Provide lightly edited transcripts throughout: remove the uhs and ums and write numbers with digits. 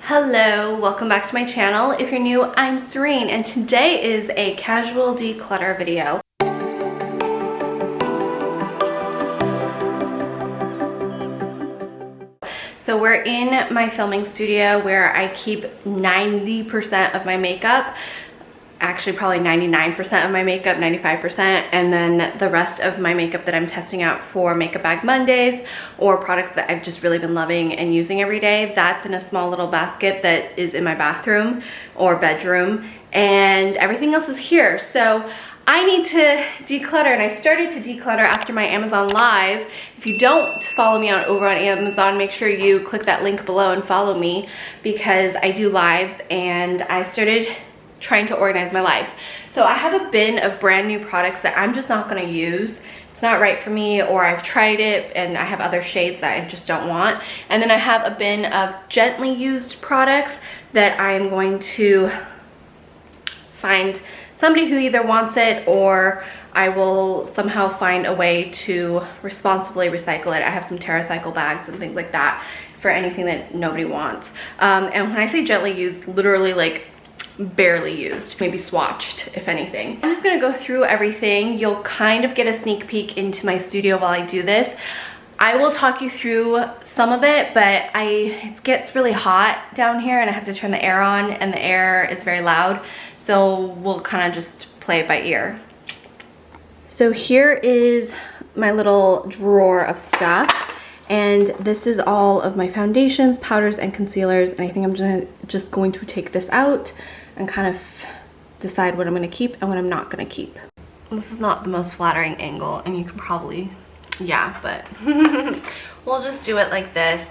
Hello, welcome back to my channel. If you're new, I'm Serein, and today is a casual declutter video. So we're in my filming studio where I keep 90% of my makeup. Actually probably 99% of my makeup, 95%, and then the rest of my makeup that I'm testing out for Makeup Bag Mondays or products that I've just really been loving and using every day. That's in a small little basket that is in my bathroom or bedroom, and everything else is here. So I need to declutter, and I started to declutter after my Amazon Live. If you don't follow me over on Amazon, make sure you click that link below and follow me, because I do lives and I started trying to organize my life. So I have a bin of brand new products that I'm just not gonna use. It's not right for me, or I've tried it and I have other shades that I just don't want. And then I have a bin of gently used products that I'm going to find somebody who either wants it, or I will somehow find a way to responsibly recycle it. I have some TerraCycle bags and things like that for anything that nobody wants. And when I say gently used, literally like barely used, maybe swatched if anything. I'm just gonna go through everything. You'll kind of get a sneak peek into my studio while I do this. I will talk you through some of it, but it gets really hot down here and I have to turn the air on, and the air is very loud, so we'll kind of just play it by ear. So here is my little drawer of stuff, and this is all of my foundations, powders, and concealers, and I think I'm just going to take this out and kind of decide what I'm going to keep and what I'm not going to keep. This is not the most flattering angle, and you can probably, yeah, but we'll just do it like this.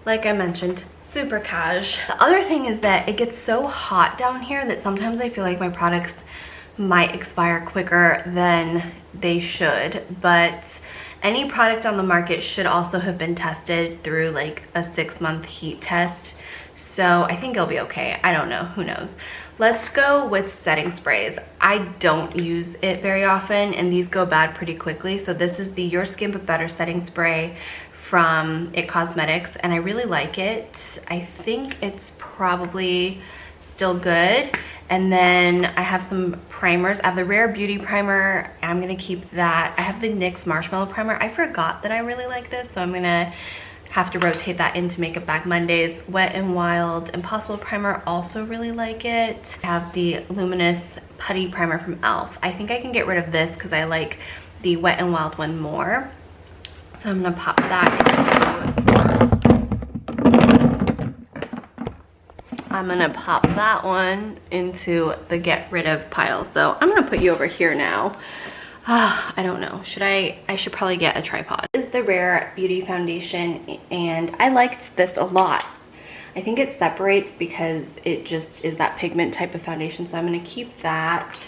Like I mentioned, super cash. The other thing is that it gets so hot down here that sometimes I feel like my products might expire quicker than they should, but any product on the market should also have been tested through like a 6-month heat test. So I think it'll be okay. I don't know, who knows. Let's go with setting sprays. I don't use it very often, and these go bad pretty quickly. So this is the Your Skin But Better setting spray from It Cosmetics, and I really like it. I think it's probably still good. And then I have some primers. I have the Rare Beauty primer. I'm gonna keep that. I have the NYX Marshmallow primer. I forgot that I really like this, so I'm gonna have to rotate that into Makeup Bag Mondays. Wet n Wild Impossible primer, also really like it. I have the Luminous Putty primer from e.l.f. I think I can get rid of this because I like the Wet n Wild one more. So I'm gonna pop that into the get rid of pile. So I'm gonna put you over here now. I don't know, I should probably get a tripod. This is the Rare Beauty foundation, and I liked this a lot. I think it separates because it just is that pigment type of foundation, so I'm gonna keep that.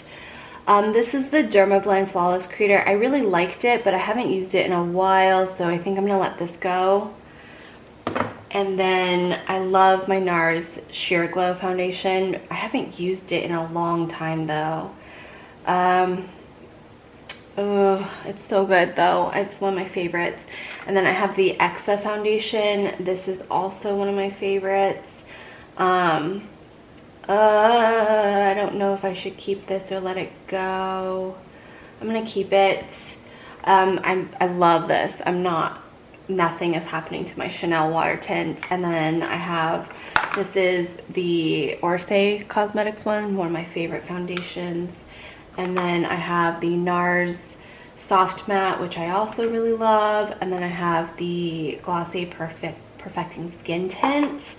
This is the Dermablend Flawless Creator. I really liked it, but I haven't used it in a while, so I think I'm gonna let this go. And then I love my NARS Sheer Glow foundation. I haven't used it in a long time though. Oh, it's so good though. It's one of my favorites. And then I have the Exa foundation. This is also one of my favorites. I don't know if I should keep this or let it go. I'm gonna keep it. I love this. Nothing is happening to my Chanel water tint. And then I have, this is the Orsay Cosmetics one of my favorite foundations. And then I have the NARS Soft Matte, which I also really love. And then I have the Glossy Perfecting Skin Tint.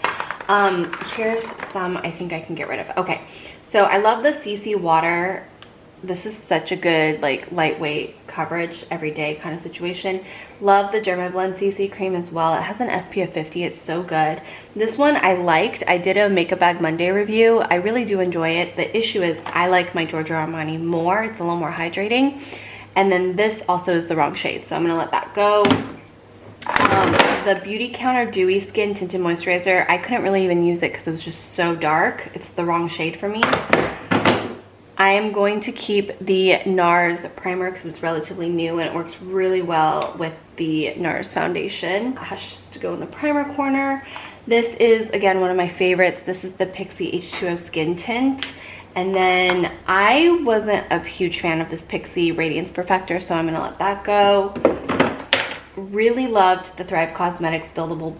Here's some I think I can get rid of. Okay, so I love the CC Water. This is such a good, like, lightweight coverage everyday kind of situation. Love the Dermablend CC cream as well. It has an SPF 50. It's so good. This one I liked. I did a Makeup Bag Monday review. I really do enjoy it. The issue is I like my Giorgio Armani more. It's a little more hydrating. And then this also is the wrong shade, so I'm gonna let that go. The Beauty Counter Dewy Skin Tinted Moisturizer, I couldn't really even use it because it was just so dark. It's the wrong shade for me. I am going to keep the NARS primer because it's relatively new and it works really well with the NARS foundation. It has to go in the primer corner. This is, again, one of my favorites. This is the Pixie H2O Skin Tint. And then I wasn't a huge fan of this Pixie Radiance Perfector, so I'm gonna let that go. Really loved the Thrive Cosmetics Buildable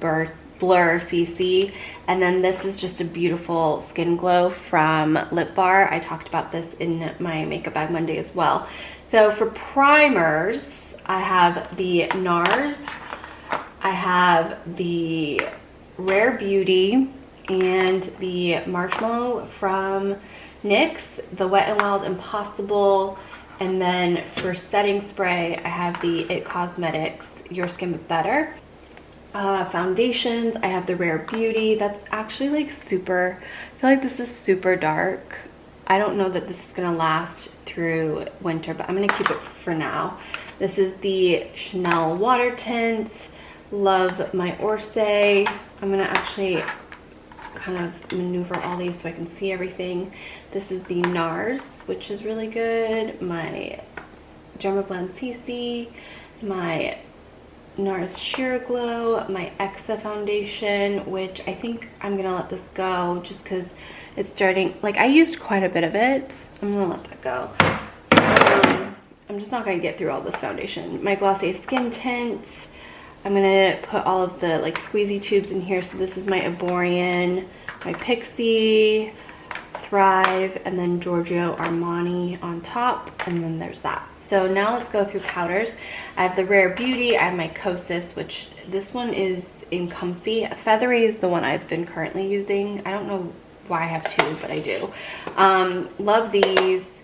Blur CC. And then this is just a beautiful skin glow from Lip Bar. I talked about this in my Makeup Bag Monday as well. So for primers, I have the NARS, I have the Rare Beauty, and the Marshmallow from NYX, the Wet n Wild Impossible, and then for setting spray, I have the IT Cosmetics Your Skin But Better. Foundations, I have the Rare Beauty. That's actually like super, I feel like this is super dark. I don't know that this is gonna last through winter, but I'm gonna keep it for now. This is the Chanel Water Tint. Love my Orsay. I'm gonna actually kind of maneuver all these so I can see everything. This is the NARS, which is really good. My Dermablend CC, my NARS Sheer Glow, my Exa foundation, which I think I'm gonna let this go just because it's starting, like I used quite a bit of it. I'm gonna let that go. I'm just not gonna get through all this foundation. My Glossier Skin Tint. I'm gonna put all of the like squeezy tubes in here. So this is my Aborian, my Pixie, Thrive, and then Giorgio Armani on top, and then there's that. So now let's go through powders. I have the Rare Beauty, I have my Kosas, which this one is in Comfy. Feathery is the one I've been currently using. I don't know why I have two, but I do. Love these.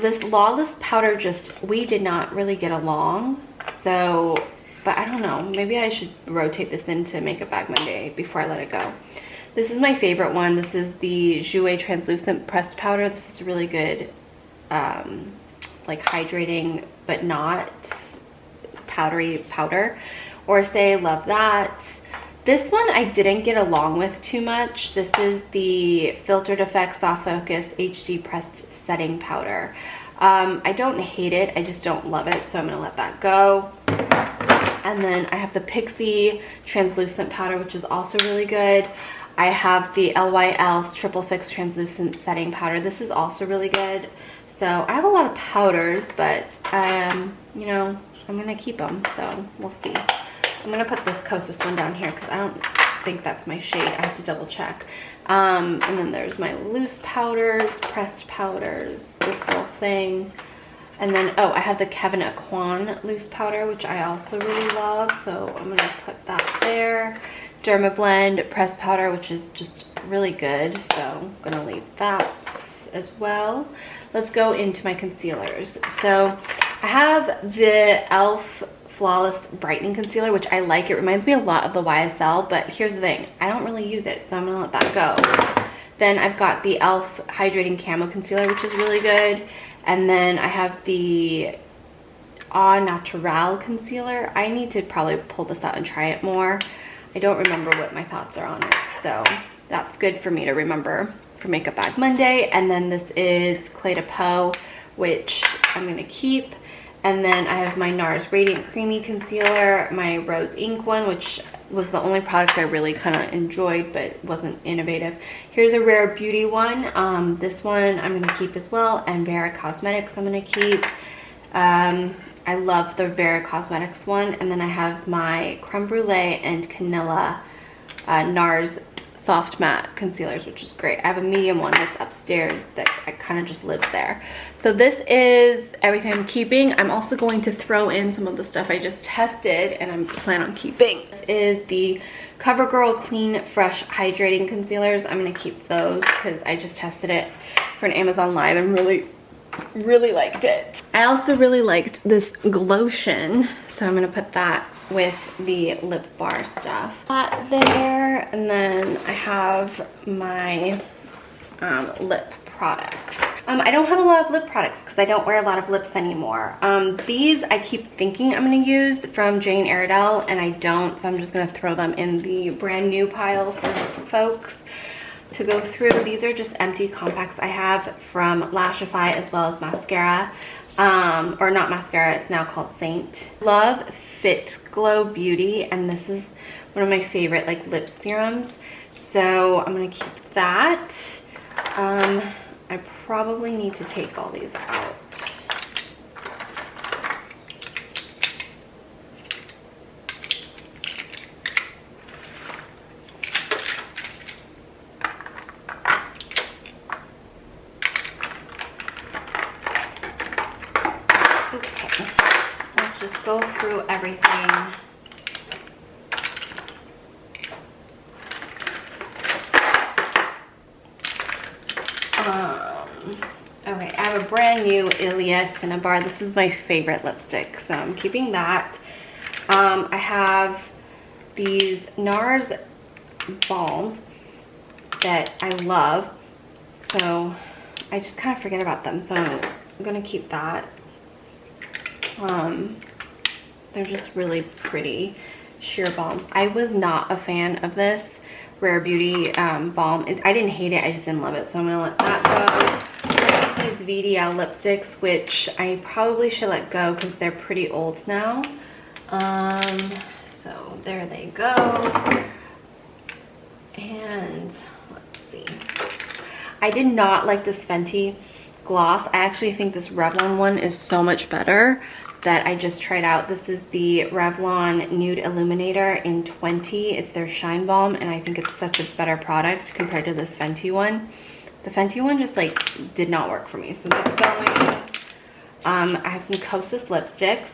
This Lawless powder, just, we did not really get along. So, but I don't know, maybe I should rotate this into Makeup Bag Monday before I let it go. This is my favorite one. This is the Jouer Translucent Pressed Powder. This is really good, like hydrating but not powdery powder. Orsay, love that. This one I didn't get along with too much. This is the Filtered Effects Soft Focus HD Pressed Setting Powder. I don't hate it, I just don't love it, so I'm gonna let that go. And then I have the Pixie Translucent Powder, which is also really good. I have the LYL's Triple Fix Translucent Setting Powder. This is also really good. So I have a lot of powders, but you know, I'm gonna keep them, so we'll see. I'm gonna put this Kosas one down here because I don't think that's my shade. I have to double check. And then there's my loose powders, pressed powders, this little thing. And then, oh, I have the Kevyn Aucoin loose powder, which I also really love. So I'm gonna put that there. Dermablend pressed powder, which is just really good. So I'm gonna leave that as well. Let's go into my concealers. So I have the e.l.f. Flawless Brightening Concealer, which I like. It reminds me a lot of the YSL, but here's the thing, I don't really use it, so I'm gonna let that go. Then I've got the e.l.f. Hydrating Camo Concealer, which is really good. And then I have the Au Naturel Concealer. I need to probably pull this out and try it more. I don't remember what my thoughts are on it, so that's good for me to remember for Makeup Bag Monday. And then this is Clé de Peau, which I'm gonna keep. And then I have my NARS Radiant Creamy Concealer, my Rose Ink one, which was the only product I really kind of enjoyed but wasn't innovative. Here's a Rare Beauty one. This one I'm going to keep as well. And Vera Cosmetics I'm going to keep. I love the Vera Cosmetics one. And then I have my Creme Brulee and Canilla NARS Soft Matte Concealers, which is great. I have a medium one that's upstairs that kind of just lives there. So this is everything I'm keeping. I'm also going to throw in some of the stuff I just tested and I'm planning on keeping. This is the CoverGirl Clean Fresh Hydrating Concealers. I'm going to keep those because I just tested it for an Amazon Live and really liked it. I also really liked this Glotion, so I'm going to put that with the Lip Bar stuff. That there, and then I have my lip products. I don't have a lot of lip products because I don't wear a lot of lips anymore. These I keep thinking I'm going to use from Jane Iredale and I don't, so I'm just going to throw them in the brand new pile for folks to go through. These are just empty compacts I have from Lashify as well as mascara. Or not mascara, it's now called Saint. Love Fit Glow Beauty, and this is one of my favorite like lip serums. So I'm gonna keep that. I probably need to take all these out. Okay, let's just go through everything. Okay, I have a brand new Ilia Cinnabar. This is my favorite lipstick, so I'm keeping that. I have these NARS balms that I love, so I just kind of forget about them, so I'm gonna keep that. They're just really pretty sheer balms. I was not a fan of this Rare Beauty balm. I didn't hate it, I just didn't love it, so I'm gonna let that go. I have these VDL lipsticks, which I probably should let go because they're pretty old now. So there they go. And let's see. I did not like this Fenty gloss. I actually think this Revlon one is so much better that I just tried out. This is the Revlon Nude Illuminator in 20. It's their Shine Balm, and I think it's such a better product compared to this Fenty one. The Fenty one just like did not work for me, so that's going. I have some Kosas lipsticks.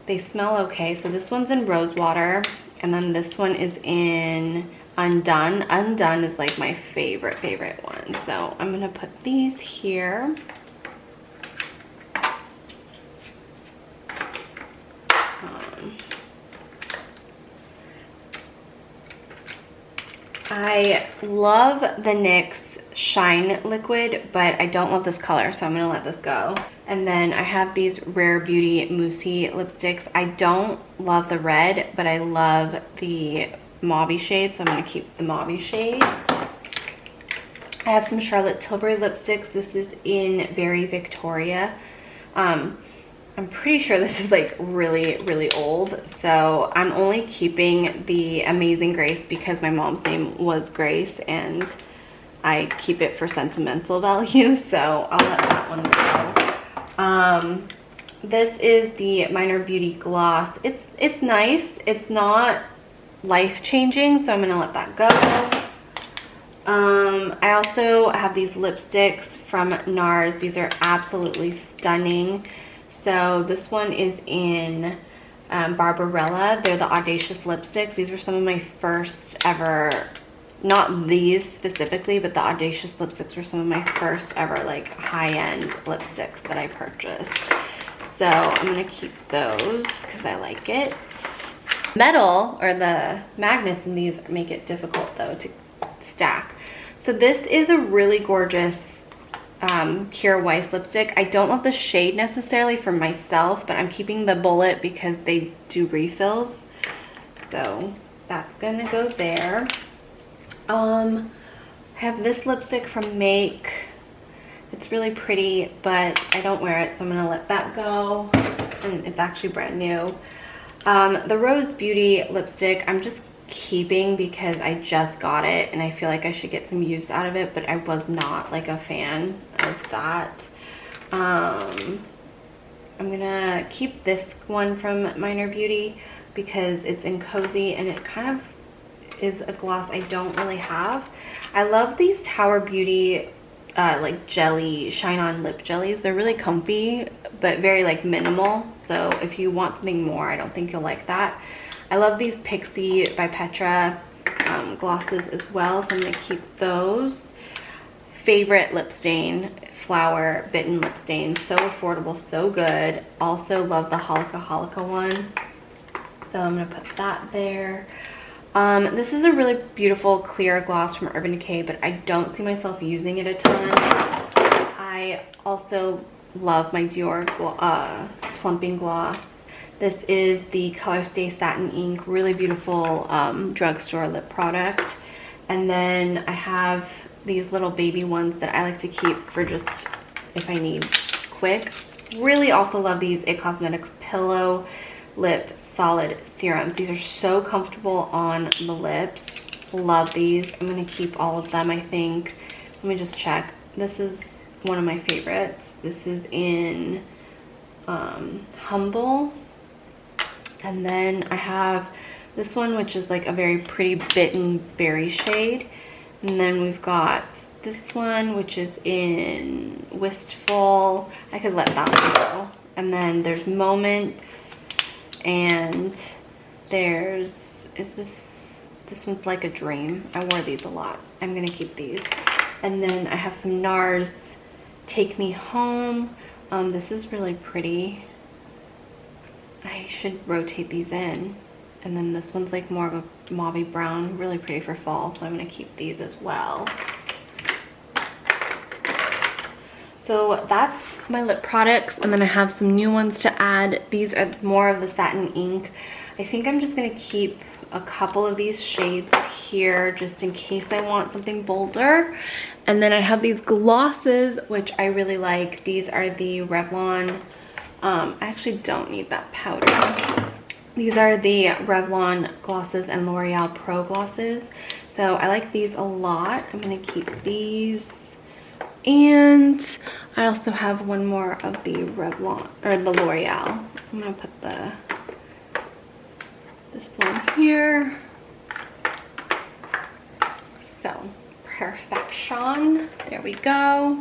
They smell okay. So this one's in Rose Water, and then this one is in Undone. Undone is like my favorite one. So I'm gonna put these here. I love the NYX Shine Liquid, but I don't love this color, so I'm gonna let this go. And then I have these Rare Beauty Moussey lipsticks. I don't love the red, but I love the mauve shade, so I'm gonna keep the mauve shade. I have some Charlotte Tilbury lipsticks. This is in Very Victoria. I'm pretty sure this is like really old, so I'm only keeping the Amazing Grace because my mom's name was Grace and I keep it for sentimental value, so I'll let that one go. This is the Minor Beauty Gloss. It's nice. It's not life-changing, so I'm gonna let that go. I also have these lipsticks from NARS. These are absolutely stunning. So this one is in Barbarella. They're the Audacious lipsticks. These were some of my first ever, not these specifically, but the Audacious lipsticks were some of my first ever like high-end lipsticks that I purchased. So I'm gonna keep those because I like it. Metal, or the magnets in these, make it difficult though to stack. So this is a really gorgeous Kira Weiss lipstick. I don't love the shade necessarily for myself, but I'm keeping the bullet because they do refills, so that's gonna go there. I have this lipstick from Make. It's really pretty, but I don't wear it, so I'm gonna let that go, and it's actually brand new. The Rose Beauty lipstick I'm just keeping because I just got it and I feel like I should get some use out of it, but I was not like a fan of that. I'm gonna keep this one from Minor Beauty because it's in Cozy and it kind of is a gloss I don't really have. I love these Tower Beauty like jelly shine on lip jellies. They're really comfy but very like minimal, so if you want something more, I don't think you'll like that. I love these Pixie by Petra glosses as well, so I'm gonna keep those. Favorite lip stain, Flower Bitten lip stain. So affordable, so good. Also love the Holika one, so I'm gonna put that there. This is a really beautiful clear gloss from Urban Decay, but I don't see myself using it a ton. I also love my Dior plumping gloss. This is the Color Stay Satin Ink, really beautiful drugstore lip product. And then I have these little baby ones that I like to keep for just if I need quick. Really also love these It Cosmetics Pillow Lip solid serums. These are so comfortable on the lips. Love these. I'm gonna keep all of them, I think. Let me just check. This is one of my favorites. This is in Humble. And then I have this one, which is like a very pretty Bitten Berry shade. And then we've got this one, which is in Wistful. I could let that one go. And then there's Moments, and there's, this one's Like a Dream. I wore these a lot. I'm gonna keep these. And then I have some NARS Take Me Home. This is really pretty. I should rotate these in. And then this one's like more of a mauvey brown, really pretty for fall, so I'm gonna keep these as well. So that's my lip products, and then I have some new ones to add. These are more of the satin ink. I think I'm just gonna keep a couple of these shades here just in case I want something bolder. And then I have these glosses, which I really like. These are the Revlon, I actually don't need that powder. These are the Revlon glosses and L'Oreal Pro glosses. So I like these a lot. I'm gonna keep these. And I also have one more of the Revlon, or the L'Oreal. I'm gonna put this one here. So, perfection. There we go.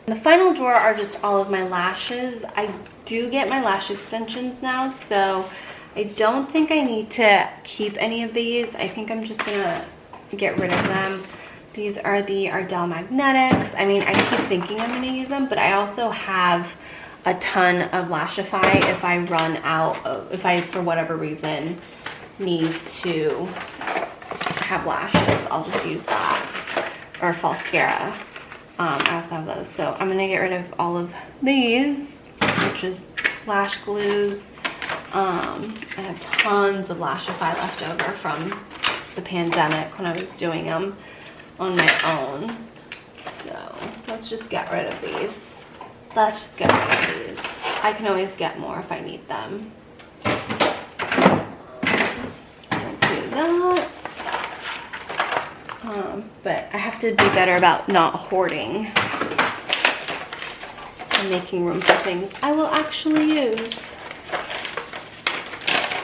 The final drawer are just all of my lashes. I do get my lash extensions now, so I don't think I need to keep any of these. I think I'm just gonna get rid of them. These are the Ardell Magnetics. I mean, I keep thinking I'm gonna use them, but I also have a ton of Lashify if I run out of, if I, for whatever reason, need to have lashes, I'll just use that. Or Falscara. I also have those. So I'm gonna get rid of all of these, which is lash glues. I have tons of Lashify left over from the pandemic when I was doing them on my own. So let's just get rid of these. Let's just get rid of these. I can always get more if I need them. I'll do that. But I have to be better about not hoarding and making room for things I will actually use.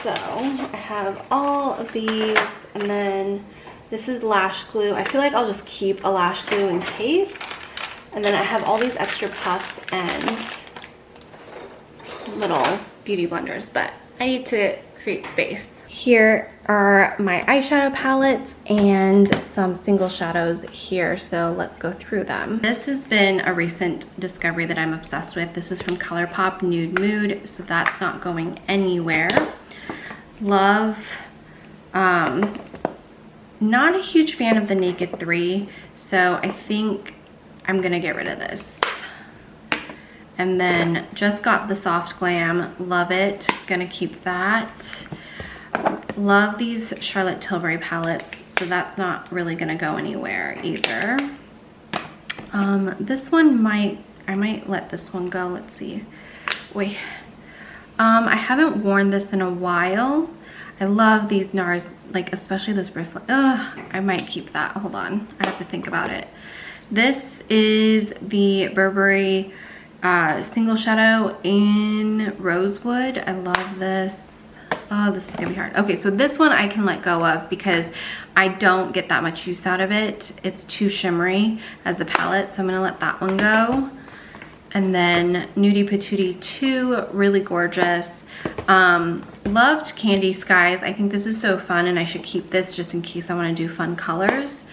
So I have all of these, and then this is lash glue. I feel like I'll just keep a lash glue in case. And then I have all these extra puffs and little beauty blenders, but I need to create space. Here are my eyeshadow palettes and some single shadows here, so let's go through them. This has been a recent discovery that I'm obsessed with. This is from ColourPop Nude Mood, so that's not going anywhere. Love, not a huge fan of the Naked 3, so I think I'm gonna get rid of this. And then just got the Soft Glam, love it, gonna keep that. Love these Charlotte Tilbury palettes, so that's not really gonna go anywhere either. This one I might let this one go. Let's see. Wait. I haven't worn this in a while. I love these NARS, like especially this Riffle. I might keep that. Hold on, I have to think about it. This is the Burberry single shadow in Rosewood. I love this. Oh, this is gonna be hard. Okay, so this one I can let go of because I don't get that much use out of it. It's too shimmery as a palette, so I'm gonna let that one go. And then Nudie Patootie 2, really gorgeous. Loved Candy Skies. I think this is so fun and I should keep this just in case I wanna do fun colors.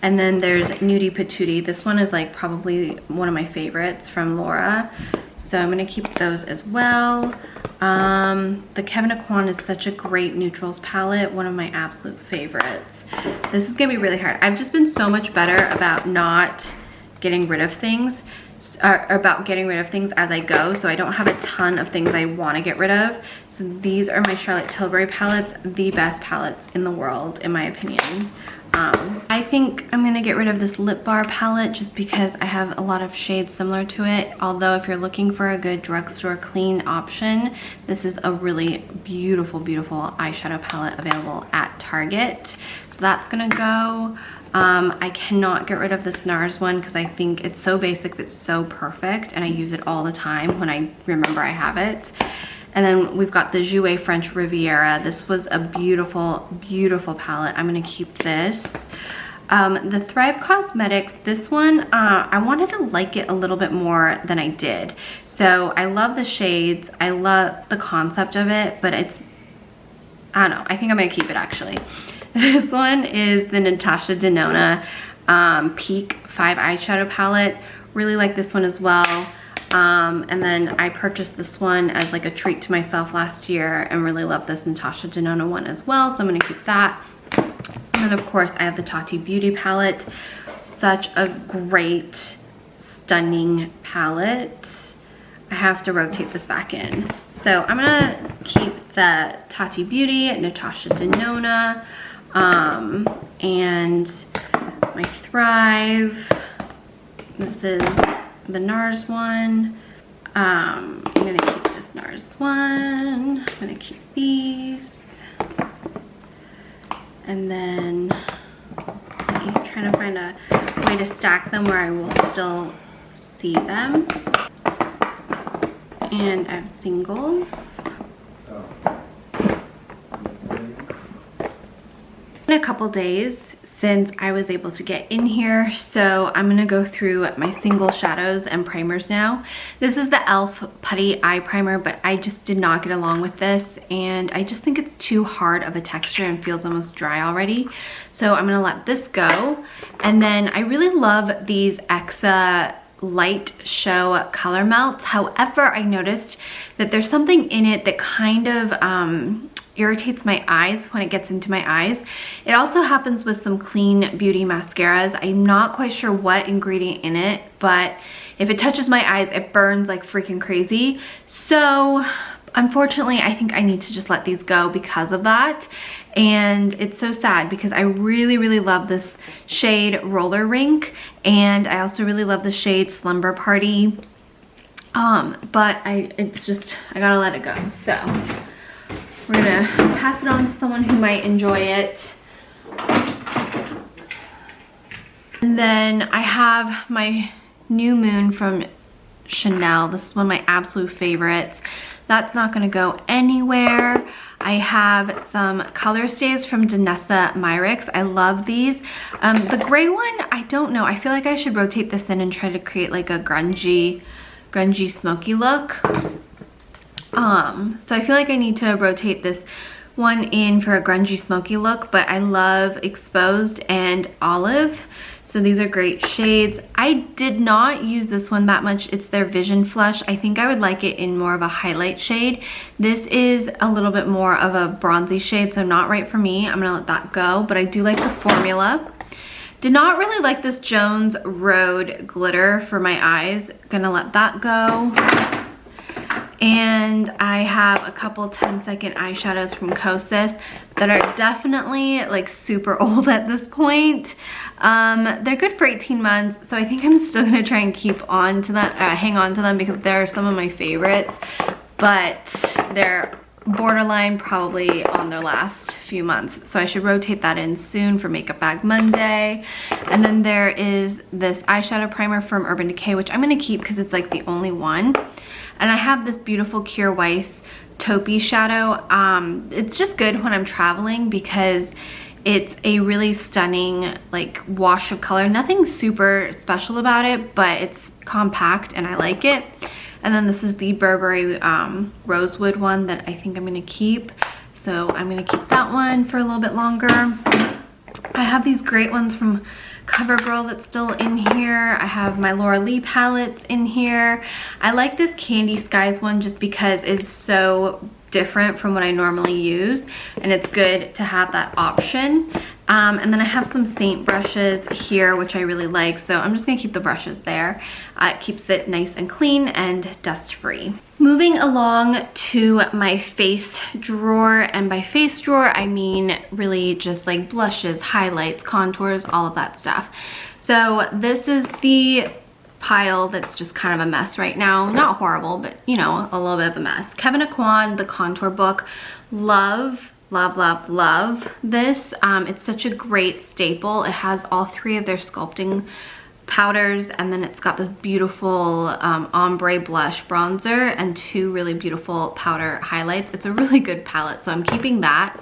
And then there's Nudie Patootie. This one is like probably one of my favorites from Laura. So I'm gonna keep those as well. The Kevyn Aucoin is such a great neutrals palette, one of my absolute favorites. This is gonna be really hard. I've just been so much better about not getting rid of things. are about getting rid of things as I go, so I don't have a ton of things I want to get rid of. So these are my Charlotte Tilbury palettes, the best palettes in the world in my opinion. I think I'm gonna get rid of this lip bar palette just because I have a lot of shades similar to it. Although if you're looking for a good drugstore clean option, this is a really beautiful, beautiful eyeshadow palette available at Target. So that's gonna go. I cannot get rid of this NARS one because I think it's so basic but so perfect, and I use it all the time when I remember I have it. And then we've got the Jouer French Riviera. This was a beautiful, beautiful palette. I'm gonna keep this. The Thrive Cosmetics, this one, I wanted to like it a little bit more than I did. So I love the shades, I love the concept of it, but it's, I don't know, I think I'm gonna keep it actually. This one is the Natasha Denona Peak 5 eyeshadow palette. Really like this one as well. And then I purchased this one as like a treat to myself last year and really love this Natasha Denona one as well, so I'm gonna keep that. And then of course I have the Tati Beauty palette. Such a great, stunning palette. I have to rotate this back in. So I'm gonna keep the Tati Beauty, Natasha Denona, and my Thrive. This is the NARS one. I'm gonna keep this NARS one. I'm gonna keep these. And then, let's see, I'm trying to find a way to stack them where I will still see them. And I have singles. In a couple days since I was able to get in here, so I'm gonna go through my single shadows and primers now. This is the e.l.f. Putty Eye Primer, but I just did not get along with this, and I just think it's too hard of a texture and feels almost dry already. So I'm gonna let this go. And then I really love these Exa Light Show Color Melts. However, I noticed that there's something in it that kind of irritates my eyes when it gets into my eyes. It also happens with some Clean Beauty mascaras. I'm not quite sure what ingredient in it, but if it touches my eyes, it burns like freaking crazy. So unfortunately, I think I need to just let these go because of that. And it's so sad because I really, really love this shade Roller Rink, and I also really love the shade Slumber Party. But it's just, I gotta let it go. So we're gonna pass it on to someone who might enjoy it. And then I have my New Moon from Chanel. This is one of my absolute favorites. That's not gonna go anywhere. I have some color stays from Danessa Myricks. I love these. The gray one, I don't know. I feel like I should rotate this in and try to create like a grungy smoky look. So I feel like I need to rotate this one in for a grungy smoky look, but I love Exposed and Olive. So these are great shades. I did not use this one that much. It's their Vision Flush. I think I would like it in more of a highlight shade. This is a little bit more of a bronzy shade, so not right for me. I'm gonna let that go, but I do like the formula. Did not really like this Jones Road glitter for my eyes. Gonna let that go. And I have a couple 10-second eyeshadows from Kosas that are definitely like super old at this point. They're good for 18 months, so I think I'm still gonna try and keep on to them, hang on to them because they're some of my favorites, but they're borderline probably on their last few months. So I should rotate that in soon for Makeup Bag Monday. And then there is this eyeshadow primer from Urban Decay, which I'm gonna keep because it's like the only one. And I have this beautiful Kjaer Weis taupey shadow. It's just good when I'm traveling because it's a really stunning like wash of color. Nothing super special about it, but it's compact and I like it. And then this is the Burberry Rosewood one that I think I'm gonna keep. So I'm gonna keep that one for a little bit longer. I have these great ones from CoverGirl that's still in here. I have my Laura Lee palettes in here. I like this Candy Skies one just because it's so different from what I normally use, and it's good to have that option. And then I have some Saint brushes here, which I really like, so I'm just gonna keep the brushes there. It keeps it nice and clean and dust-free. Moving along to my face drawer, and by face drawer, I mean really just like blushes, highlights, contours, all of that stuff. So this is the pile that's just kind of a mess right now. Not horrible, but you know, a little bit of a mess. Kevyn Aucoin, the contour book. Love this. It's such a great staple. It has all 3 of their sculpting powders, and then it's got this beautiful ombre blush bronzer and 2 really beautiful powder highlights. It's a really good palette, so I'm keeping that.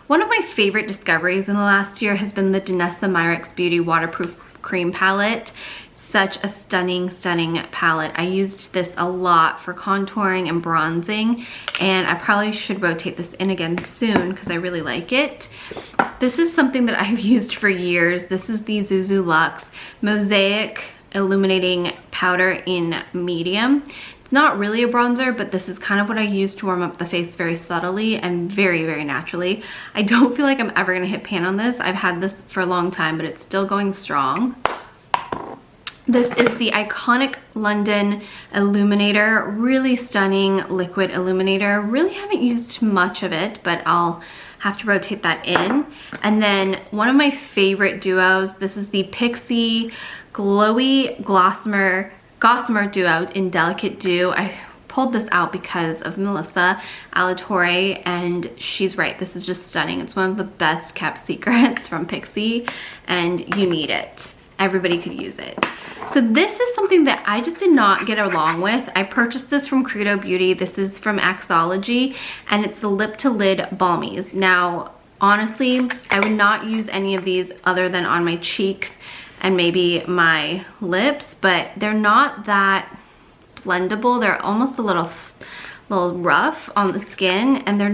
One of my favorite discoveries in the last year has been the Danessa Myricks Beauty Waterproof Cream Palette. Such a stunning palette. I used this a lot for contouring and bronzing, and I probably should rotate this in again soon because I really like it. This is something that I've used for years. This is the Zuzu Luxe Mosaic Illuminating Powder in medium. It's not really a bronzer, but this is kind of what I use to warm up the face very subtly and very naturally. I don't feel like I'm ever gonna hit pan on this. I've had this for a long time, but it's still going strong. This is the iconic London Illuminator, really stunning liquid illuminator. Really haven't used much of it, but I'll have to rotate that in. And then one of my favorite duos, this is the Pixi Glowy Gossamer Duo in Delicate Dew. I pulled this out because of Melissa Alatorre, and she's right, this is just stunning. It's one of the best kept secrets from Pixi, and you need it. Everybody could use it. So this is something that I just did not get along with. I purchased this from Credo Beauty. This is from Axology, and it's the Lip to Lid Balmies. Now, honestly, I would not use any of these other than on my cheeks and maybe my lips, but they're not that blendable. They're almost a little rough on the skin, and they're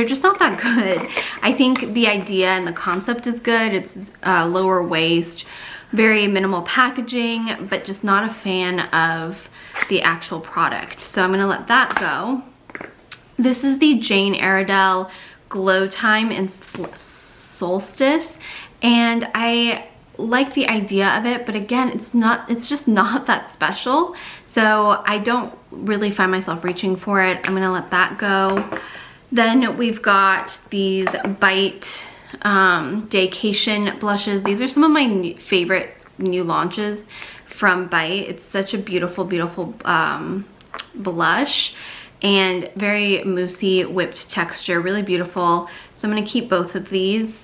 just not that good. I think the idea and the concept is good. It's lower waist, very minimal packaging, but just not a fan of the actual product. So I'm gonna let that go. This is the Jane Iredale Glow Time in Solstice, and I like the idea of it, but again, it's just not that special. So I don't really find myself reaching for it. I'm gonna let that go. Then we've got these Bite Daycation blushes. These are some of my favorite new launches from Bite. It's such a beautiful blush, and very moussey whipped texture, really beautiful. So I'm gonna keep both of these.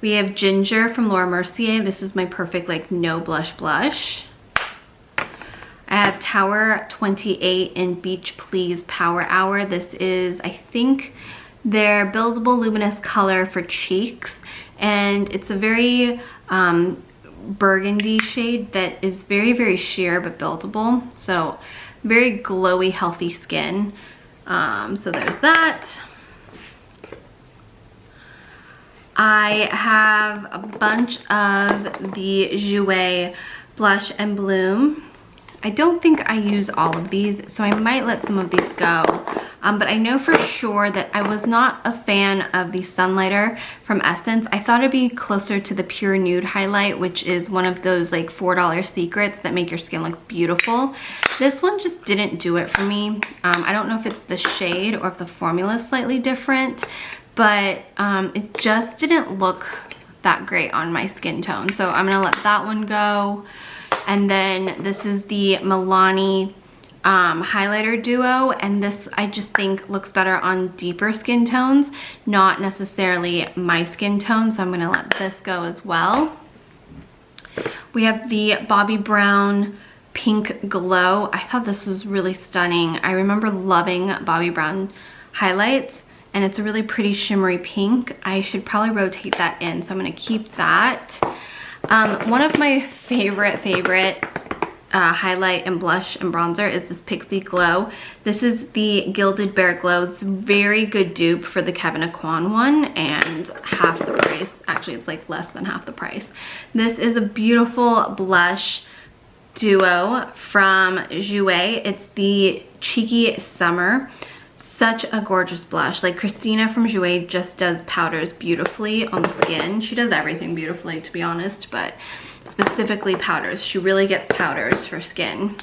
We have Ginger from Laura Mercier. This is my perfect like no blush blush. I have Tower 28 in Beach Please Power Hour. This is, I think, their buildable luminous color for cheeks, and it's a very burgundy shade that is very sheer but buildable. So very glowy, healthy skin. So there's that. I have a bunch of the Jouer Blush and Bloom. I don't think I use all of these, so I might let some of these go. But I know for sure that I was not a fan of the Sunlighter from Essence. I thought it'd be closer to the Pure Nude highlight, which is one of those like $4 secrets that make your skin look beautiful. This one just didn't do it for me. I don't know if it's the shade or if the formula is slightly different, but it just didn't look that great on my skin tone. So I'm gonna let that one go. And then this is the Milani highlighter duo, and this I just think looks better on deeper skin tones, not necessarily my skin tone, so I'm gonna let this go as well. We have the Bobbi Brown Pink Glow. I thought this was really stunning. I remember loving Bobbi Brown highlights, and it's a really pretty shimmery pink. I should probably rotate that in, so I'm gonna keep that. One of my favorite highlight and blush and bronzer is this Pixi Glow. This is the Gilded Bear Glow. It's a very good dupe for the Kevyn Aucoin one, and half the price. Actually, it's like less than half the price. This is a beautiful blush duo from Jouer. It's the Cheeky Summer. such a gorgeous blush. Like Christina from Jouer just does powders beautifully on the skin. She does everything beautifully, to be honest, but specifically powders. She really gets powders for skin.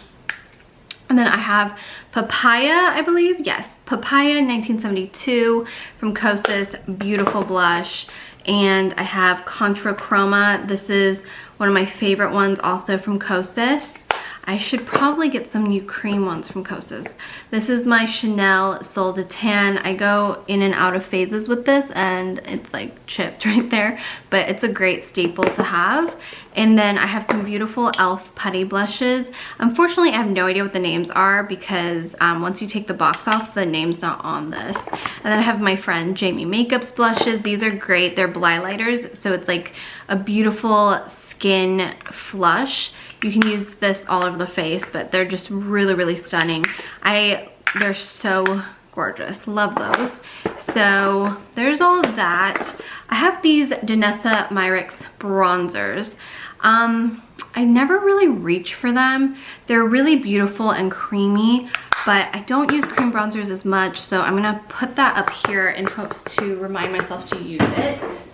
And then I have Papaya, I believe. Yes, Papaya 1972 from Kosas, beautiful blush. And I have Contra Chroma. This is one of my favorite ones, also from Kosas. I should probably get some new cream ones from Kosas. This is my Chanel Sol de Tan. I go in and out of phases with this, and it's like chipped right there, but it's a great staple to have. And then I have some beautiful e.l.f. putty blushes. Unfortunately, I have no idea what the names are because once you take the box off, the name's not on this. And then I have my friend Jamie Makeup's blushes. These are great. They're Blylighters, so it's like a beautiful skin flush. You can use this all over the face, but they're just really, really stunning. They're so gorgeous. Love those. So there's all of that. I have these Danessa Myricks bronzers. I never really reach for them. They're really beautiful and creamy, but I don't use cream bronzers as much, so I'm gonna put that up here in hopes to remind myself to use it.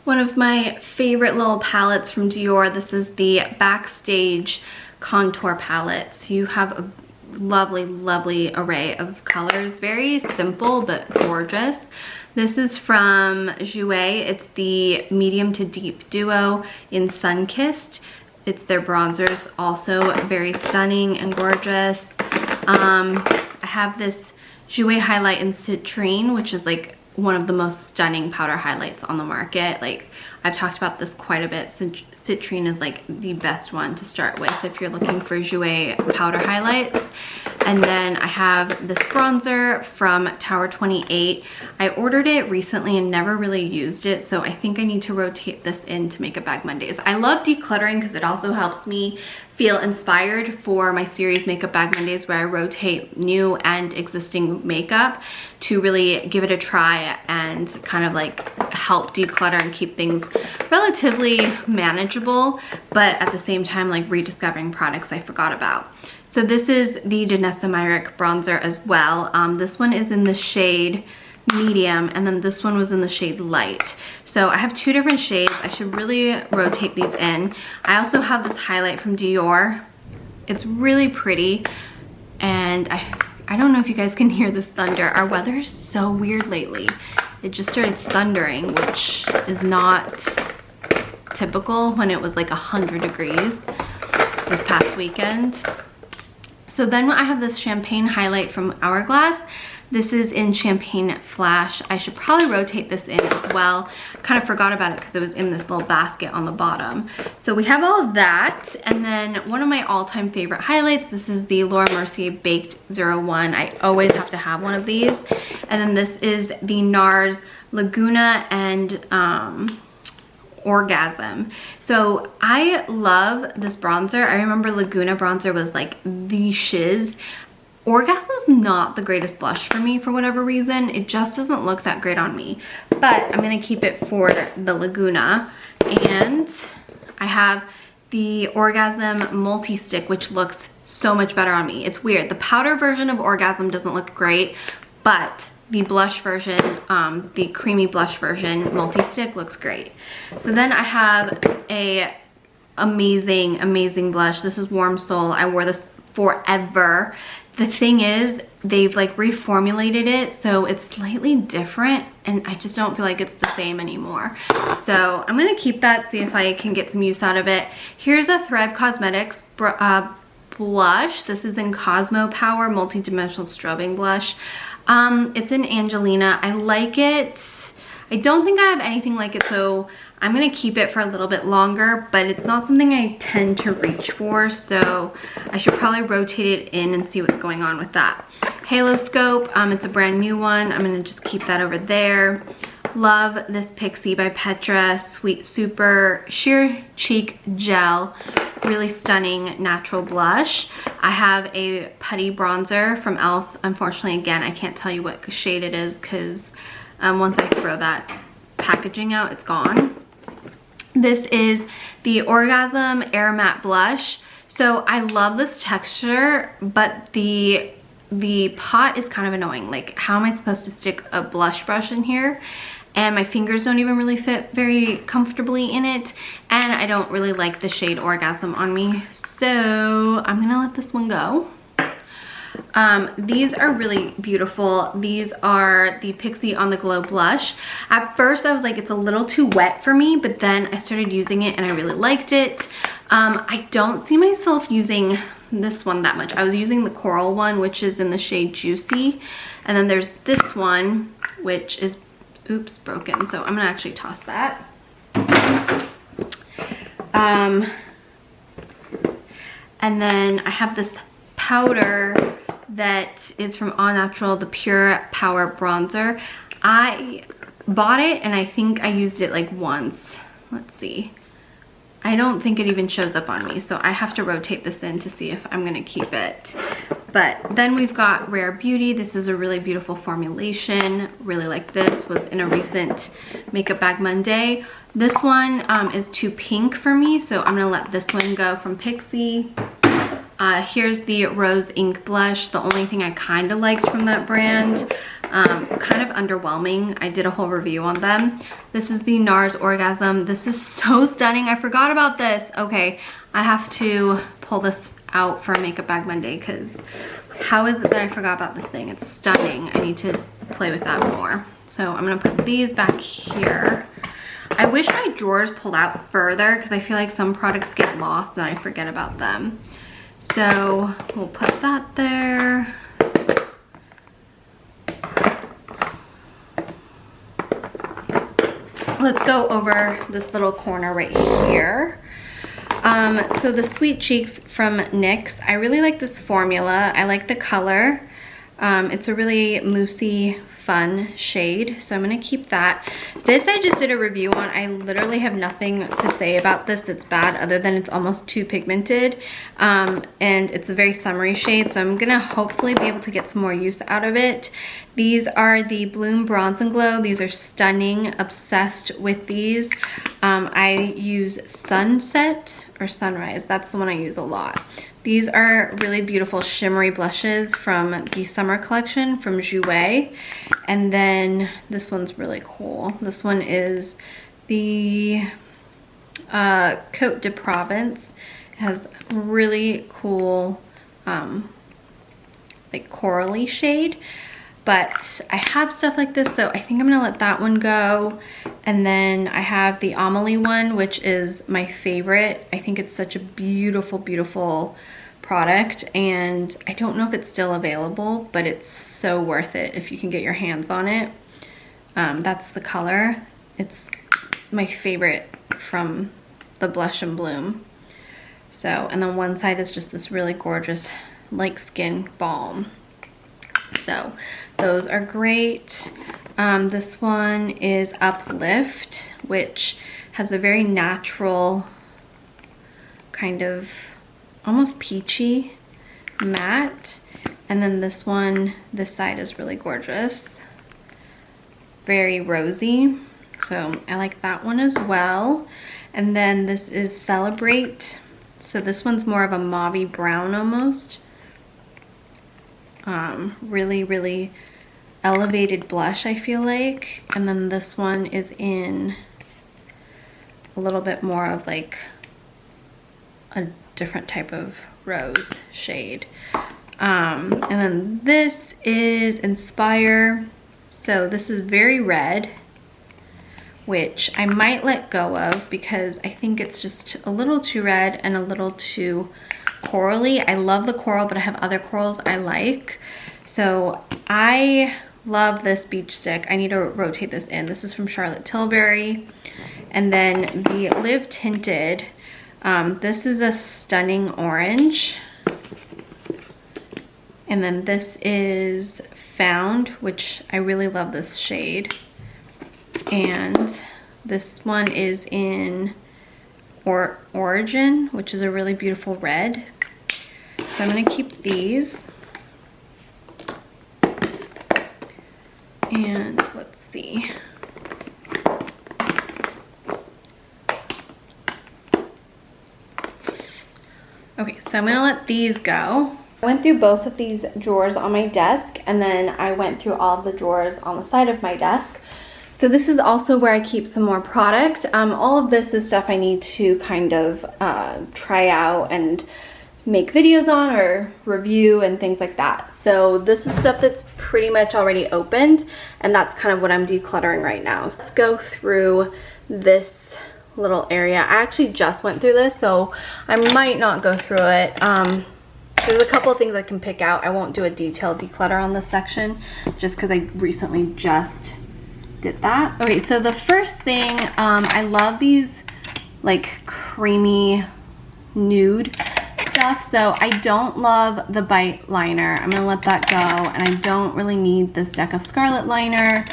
One of my favorite little palettes from Dior. This is the Backstage Contour Palette. So you have a lovely, lovely array of colors. Very simple, but gorgeous. This is from Jouer. It's the medium to deep duo in Sunkissed. It's their bronzers, also very stunning and gorgeous. I have this Jouer highlight in Citrine, which is like one of the most stunning powder highlights on the market. Like, I've talked about this quite a bit. Citrine is like the best one to start with if you're looking for Jouer powder highlights. And then I have this bronzer from Tower 28. I ordered it recently and never really used it, so I think I need to rotate this into Makeup Bag Mondays. I love decluttering because it also helps me feel inspired for my series Makeup Bag Mondays, where I rotate new and existing makeup to really give it a try and kind of like help declutter and keep things relatively manageable, but at the same time like rediscovering products I forgot about. So this is the Danessa Myrick bronzer as well. This one is in the shade medium, and then this one was in the shade light. So I have two different shades. I should really rotate these in. I also have this highlight from Dior. It's really pretty, and I don't know if you guys can hear this thunder. Our weather is so weird lately. It just started thundering, which is not typical when it was like 100 degrees this past weekend. So then I have this champagne highlight from Hourglass. This is in Champagne Flash. I should probably rotate this in as well. Kind of forgot about it because it was in this little basket on the bottom. So we have all of that. And then one of my all-time favorite highlights, this is the Laura Mercier Baked 01. I always have to have one of these. And then this is the NARS Laguna and Orgasm. So I love this bronzer. I remember Laguna bronzer was like the shiz. Orgasm's not the greatest blush for me for whatever reason. It just doesn't look that great on me, but I'm gonna keep it for the Laguna. And I have the Orgasm Multi-Stick, which looks so much better on me. It's weird. The powder version of Orgasm doesn't look great, but the blush version, the creamy blush version, multi-stick, looks great. So then I have a amazing blush. This is Warm Soul. I wore this forever. The thing is, they've like reformulated it, so it's slightly different, and I just don't feel like it's the same anymore. So I'm gonna keep that, see if I can get some use out of it. Here's a Thrive Cosmetics blush. This is in Cosmo Power Multi-Dimensional Strobing Blush. It's in Angelina. I like it. I don't think I have anything like it, so I'm gonna keep it for a little bit longer, but it's not something I tend to reach for, so I should probably rotate it in and see what's going on with that. Halo Scope, it's a brand new one. I'm gonna just keep that over there. Love this Pixie by Petra Sweet Super Sheer Cheek Gel. Really stunning natural blush. I have a putty bronzer from e.l.f. Unfortunately, again, I can't tell you what shade it is because once I throw that packaging out, it's gone. This is the Orgasm Air Matte Blush. So I love this texture, but the pot is kind of annoying. Like, how am I supposed to stick a blush brush in here? And my fingers don't even really fit very comfortably in it. And I don't really like the shade Orgasm on me. So I'm gonna let this one go. These are really beautiful. These are the Pixie On The Glow blush. At first I was like, it's a little too wet for me, but then I started using it and I really liked it. I don't see myself using this one that much. I was using the coral one, which is in the shade Juicy. And then there's this one, which is, oops, broken. So I'm gonna actually toss that. And then I have this powder that is from All Natural, the Pure Power Bronzer. I bought it and I think I used it like once. Let's see. I don't think it even shows up on me, so I have to rotate this in to see if I'm gonna keep it. But then we've got Rare Beauty. This is a really beautiful formulation. Really like this. Was in a recent Makeup Bag Monday. This one is too pink for me, so I'm gonna let this one go from Pixie. Here's the Rose Ink Blush. The only thing I kind of liked from that brand, kind of underwhelming. I did a whole review on them. This is the NARS Orgasm. This is so stunning. I forgot about this. Okay, I have to pull this out for a Makeup Bag Monday because how is it that I forgot about this thing? It's stunning. I need to play with that more. So I'm gonna put these back here. I wish my drawers pulled out further because I feel like some products get lost and I forget about them. So we'll put that there. Let's go over this little corner right here. So the Sweet Cheeks from NYX. I really like this formula. I like the color. It's a really moussey, fun shade, so I'm gonna keep that. This I just did a review on. I literally have nothing to say about this that's bad other than it's almost too pigmented, and it's a very summery shade, so I'm gonna hopefully be able to get some more use out of it. These are the Bloom Bronze and Glow. These are stunning. Obsessed with these. I use Sunset or Sunrise. That's the one I use a lot. These are really beautiful shimmery blushes from the summer collection from Jouer. And then this one's really cool. This one is the Côte de Provence. It has really cool like corally shade. But I have stuff like this, so I think I'm gonna let that one go. And then I have the Amelie one, which is my favorite. I think it's such a beautiful, beautiful product, and I don't know if it's still available, but it's so worth it if you can get your hands on it. That's the color. It's my favorite from the Blush and Bloom. So, and then one side is just this really gorgeous like skin balm. So those are great. This one is Uplift, which has a very natural kind of almost peachy matte. And then this one, this side is really gorgeous. Very rosy. So I like that one as well. And then this is Celebrate. So this one's more of a mauvey brown almost. Really, really elevated blush, I feel like. And then this one is in a little bit more of like a different type of rose shade. And then this is Inspire. So this is very red, which I might let go of because I think it's just a little too red and a little too corally. I love the coral, but I have other corals I like. So I love this beach stick. I need to rotate this in. This is from Charlotte Tilbury. And then the Live Tinted. This is a stunning orange. And then this is Found, which I really love this shade. And this one is in Origin, which is a really beautiful red. So I'm gonna keep these. And let's see. Okay, so I'm gonna let these go. I went through both of these drawers on my desk, and then I went through all of the drawers on the side of my desk. So this is also where I keep some more product. All of this is stuff I need to kind of try out and make videos on or review and things like that. So this is stuff that's pretty much already opened, and that's kind of what I'm decluttering right now. So let's go through this little area. I actually just went through this, so I might not go through it. There's a couple of things I can pick out. I won't do a detailed declutter on this section just because I recently just did that. Okay, so the first thing, I love these like creamy nude stuff. So I don't love the Bite liner. I'm gonna let that go, and I don't really need this Deck of Scarlet liner.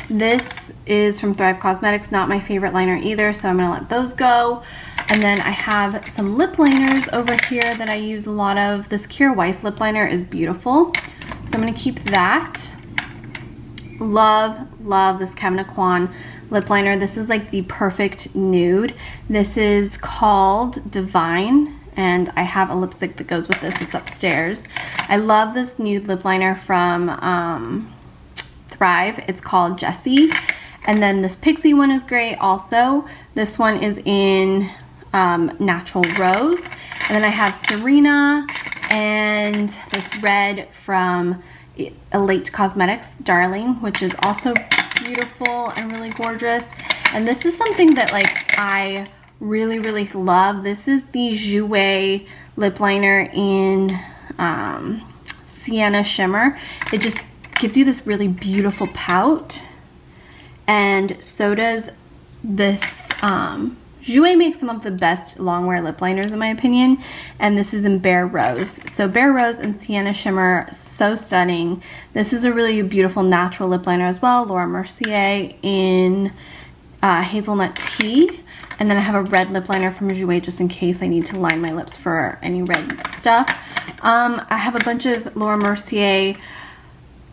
This is from Thrive Cosmetics, not my favorite liner either, so I'm gonna let those go. And then I have some lip liners over here that I use a lot of. This Kira Weiss lip liner is beautiful, so I'm gonna keep that. Love this Kevyn Aucoin lip liner. This is like the perfect nude. This is called Divine, and I have a lipstick that goes with this. It's upstairs. I love this nude lip liner from Thrive. It's called Jessie. And then this Pixie one is great also. This one is in Natural Rose. And then I have Serena and this red from Elite Cosmetics, Darling, which is also beautiful and really gorgeous. And this is something that like I really love. This is the Jouer lip liner in Sienna Shimmer. It just gives you this really beautiful pout, and so does this Jouer makes some of the best longwear lip liners in my opinion, and this is in Bare Rose. So Bare Rose and Sienna Shimmer, so stunning. This is a really beautiful natural lip liner as well, Laura Mercier in Hazelnut Tea. And then I have a red lip liner from Jouer just in case I need to line my lips for any red stuff. I have a bunch of Laura Mercier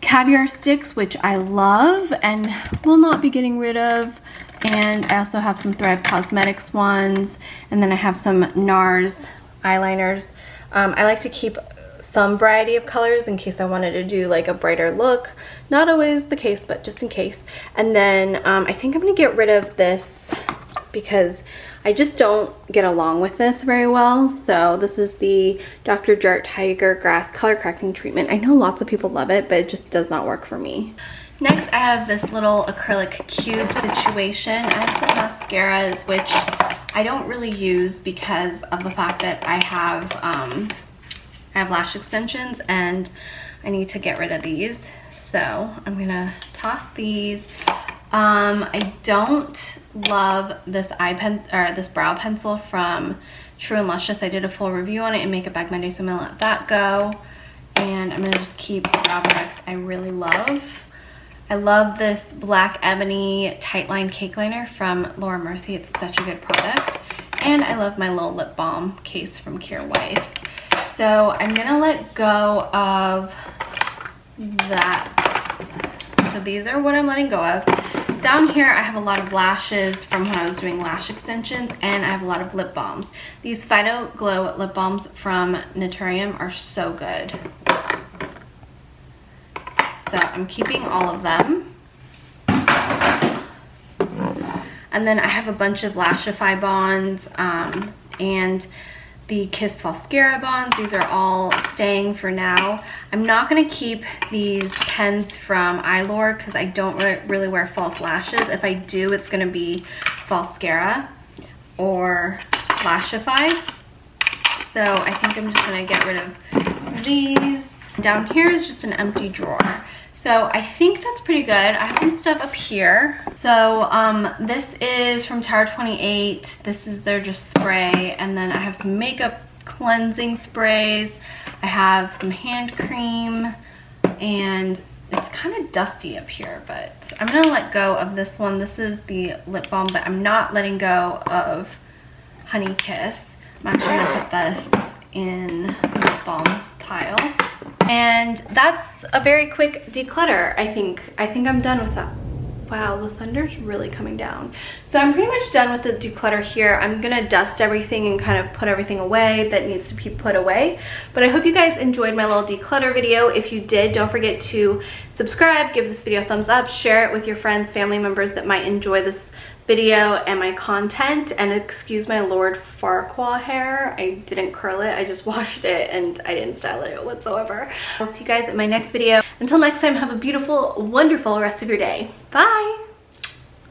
caviar sticks, which I love and will not be getting rid of. And I also have some Thrive Cosmetics ones, and then I have some NARS eyeliners. I like to keep some variety of colors in case I wanted to do like a brighter look. Not always the case, but just in case. And then I think I'm gonna get rid of this because I just don't get along with this very well. So this is the Dr. Jart Tiger Grass Color Correcting Treatment. I know lots of people love it, but it just does not work for me. Next, I have this little acrylic cube situation. I have some mascaras, which I don't really use because of the fact that I have lash extensions and I need to get rid of these. So I'm gonna toss these. I don't love this this brow pencil from True and Luscious. I did a full review on it in Makeup Bag Monday, so I'm gonna let that go. And I'm gonna just keep brow products I really love. I love this Black Ebony Tightline Cake Liner from Laura Mercier. It's such a good product. And I love my little lip balm case from Kira Weiss. So I'm gonna let go of that. So these are what I'm letting go of. Down here I have a lot of lashes from when I was doing lash extensions, and I have a lot of lip balms. These Fido Glow lip balms from Naturium are so good. So I'm keeping all of them. And then I have a bunch of Lashify bonds and the Kiss Falscara bonds. These are all staying for now. I'm not gonna keep these pens from Eyelure because I don't really wear false lashes. If I do, it's gonna be Falscara or Lashify. So I think I'm just gonna get rid of these. Down here is just an empty drawer. So I think that's pretty good. I have some stuff up here. So this is from Tower 28. This is their just spray. And then I have some makeup cleansing sprays. I have some hand cream, and it's kind of dusty up here, but I'm gonna let go of this one. This is the lip balm, but I'm not letting go of Honey Kiss. I'm actually gonna put this in the lip balm pile. And that's a very quick declutter, I think. I think I'm done with that. Wow, the thunder's really coming down. So I'm pretty much done with the declutter here. I'm gonna dust everything and kind of put everything away that needs to be put away. But I hope you guys enjoyed my little declutter video. If you did, don't forget to subscribe, give this video a thumbs up, share it with your friends, family members that might enjoy this video and my content. And excuse my Lord Farquaad hair. I didn't curl it, I just washed it and I didn't style it whatsoever. I'll see you guys in my next video. Until next time, have a beautiful, wonderful rest of your day. Bye!